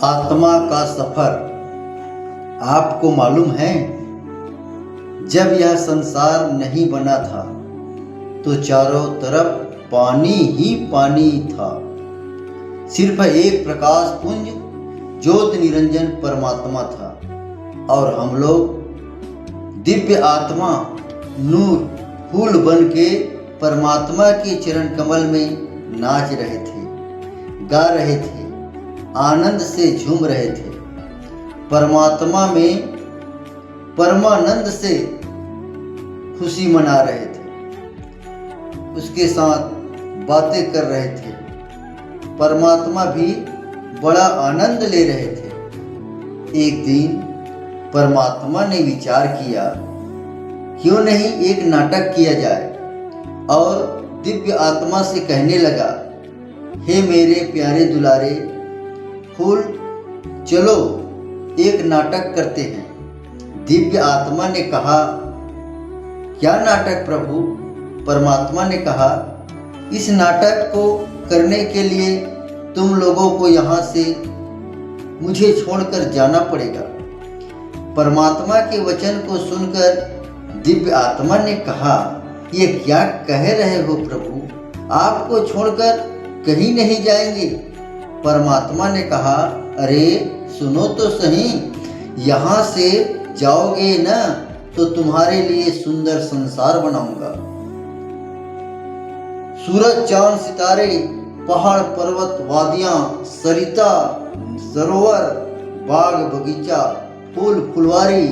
आत्मा का सफर आपको मालूम है, जब यह संसार नहीं बना था तो चारों तरफ पानी ही पानी था। सिर्फ एक प्रकाश पुंज ज्योत निरंजन परमात्मा था और हम लोग दिव्य आत्मा नूर फूल बन के परमात्मा के चरण कमल में नाच रहे थे, गा रहे थे, आनंद से झूम रहे थे। परमात्मा में परमानंद से खुशी मना रहे थे, उसके साथ बातें कर रहे थे। परमात्मा भी बड़ा आनंद ले रहे थे। एक दिन परमात्मा ने विचार किया, क्यों नहीं एक नाटक किया जाए, और दिव्य आत्मा से कहने लगा, हे मेरे प्यारे दुलारे फूल, चलो एक नाटक करते हैं। दिव्य आत्मा ने कहा, क्या नाटक प्रभु? परमात्मा ने कहा, इस नाटक को करने के लिए तुम लोगों को यहाँ से मुझे छोड़कर जाना पड़ेगा। परमात्मा के वचन को सुनकर दिव्य आत्मा ने कहा, ये क्या कह रहे हो प्रभु? आपको छोड़कर कहीं नहीं जाएंगे। परमात्मा ने कहा, अरे सुनो तो सही, यहाँ से जाओगे ना तो तुम्हारे लिए सुंदर संसार बनाऊंगा। सूरज चांद सितारे, पहाड़ पर्वत वादियां, सरिता सरोवर, बाग बगीचा, फूल फुलवारी,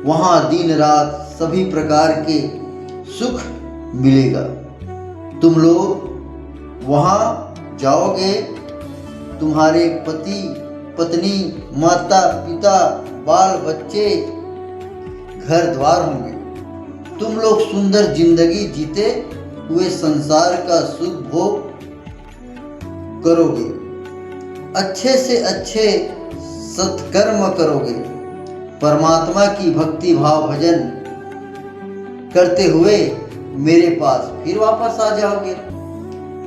वहां दिन रात सभी प्रकार के सुख मिलेगा। तुम लोग वहां जाओगे, तुम्हारे पति पत्नी माता पिता बाल बच्चे घर द्वार होंगे। तुम लोग सुंदर जिंदगी जीते हुए संसार का सुख भोग करोगे, अच्छे से अच्छे सत्कर्म करोगे, परमात्मा की भक्ति भाव भजन करते हुए मेरे पास फिर वापस आ जाओगे।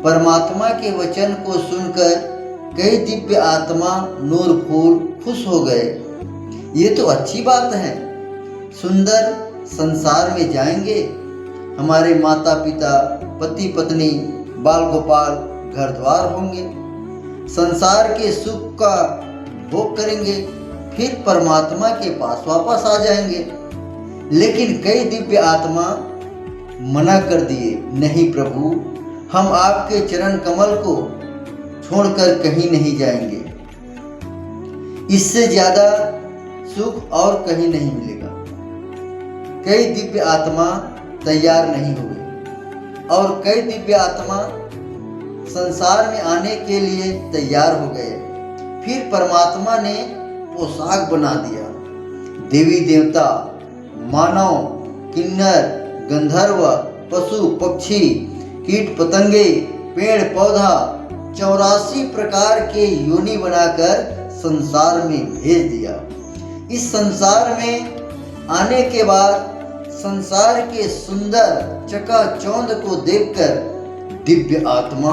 परमात्मा के वचन को सुनकर कई दिव्य आत्मा नूर फूल खुश हो गए। ये तो अच्छी बात है, सुंदर संसार में जाएंगे, हमारे माता पिता पति पत्नी बाल गोपाल घर द्वार होंगे, संसार के सुख का भोग करेंगे, फिर परमात्मा के पास वापस आ जाएंगे। लेकिन कई दिव्य आत्मा मना कर दिए, नहीं प्रभु, हम आपके चरण कमल को छोड़कर कहीं नहीं जाएंगे, इससे ज्यादा सुख और कहीं नहीं मिलेगा। कई दिव्य आत्मा तैयार नहीं हुए और कई दिव्य आत्मा संसार में आने के लिए तैयार हो गए। फिर परमात्मा ने पोशाक बना दिया। देवी देवता, मानव, किन्नर, गंधर्व, पशु पक्षी, कीट पतंगे, पेड़ पौधा, 84 प्रकार के योनि बनाकर संसार में भेज दिया। इस संसार में आने के बाद संसार के सुंदर चकाचौंध को देखकर दिव्य आत्मा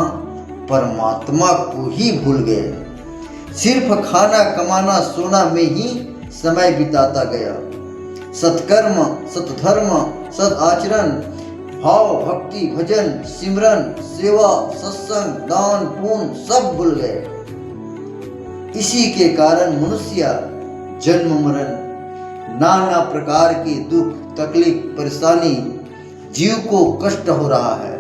परमात्मा को ही भूल गए। सिर्फ खाना कमाना सोना में ही समय बिताता गया। सत्कर्म सत्धर्म सद आचरण भाव भक्ति भजन सिमरन सेवा सत्संग दान पुण्य सब भूल गए। इसी के कारण मनुष्य जन्म मरण नाना प्रकार के दुख तकलीफ परेशानी जीव को कष्ट हो रहा है।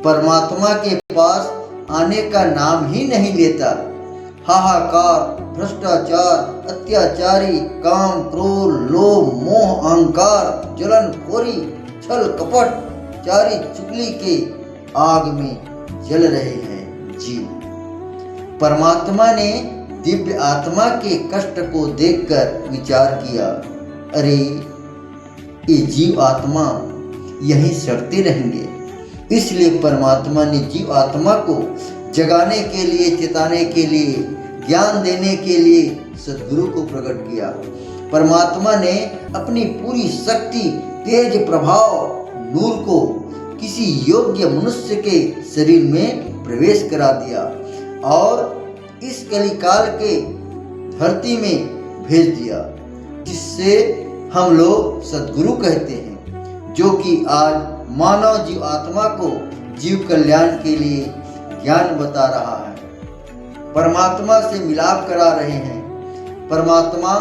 परमात्मा के पास आने का नाम ही नहीं लेता। हाहाकार, भ्रष्टाचार, अत्याचारी, काम क्रोध लोभ मोह अहंकार, जलन खोरी, छल कपट, चारी चुगली के आग में जल रहे हैं जीव। परमात्मा ने दिव्य आत्मा के कष्ट को देखकर विचार किया, अरे ये जीव आत्मा यहीं सड़ते रहेंगे। इसलिए परमात्मा ने जीव आत्मा को जगाने के लिए, चेताने के लिए, ज्ञान देने के लिए सद्गुरु को प्रकट किया। परमात्मा ने अपनी पूरी शक्ति तेज प्रभाव नूर को किसी योग्य मनुष्य के शरीर में प्रवेश करा दिया और इस कलिकाल के धरती में भेज दिया, जिससे हम लोग सद्गुरु कहते हैं, जो कि आज मानव जीव आत्मा को जीव कल्याण के लिए ज्ञान बता रहा है, परमात्मा से मिलाप करा रहे हैं। परमात्मा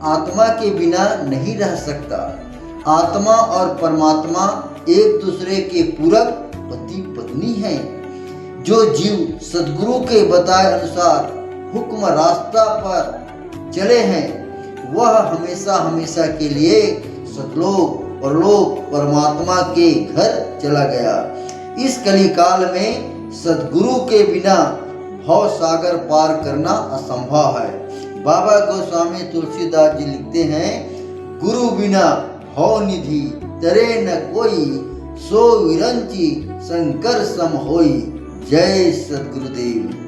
आत्मा के बिना नहीं रह सकता। आत्मा और परमात्मा एक दूसरे के पूरक पति पत्नी हैं। जो जीव सद्गुरु के बताए अनुसार हुक्म रास्ता पर चले हैं, वह हमेशा हमेशा के लिए सतलोक और लोक परमात्मा के घर चला गया। इस कलिकाल में सद्गुरु के बिना भव सागर पार करना असंभव है। बाबा गोस्वामी तुलसीदास जी लिखते हैं, गुरु बिना भव निधि तरे न कोई, सो विरंची शंकर सम होई। जय सद्गुरुदेव।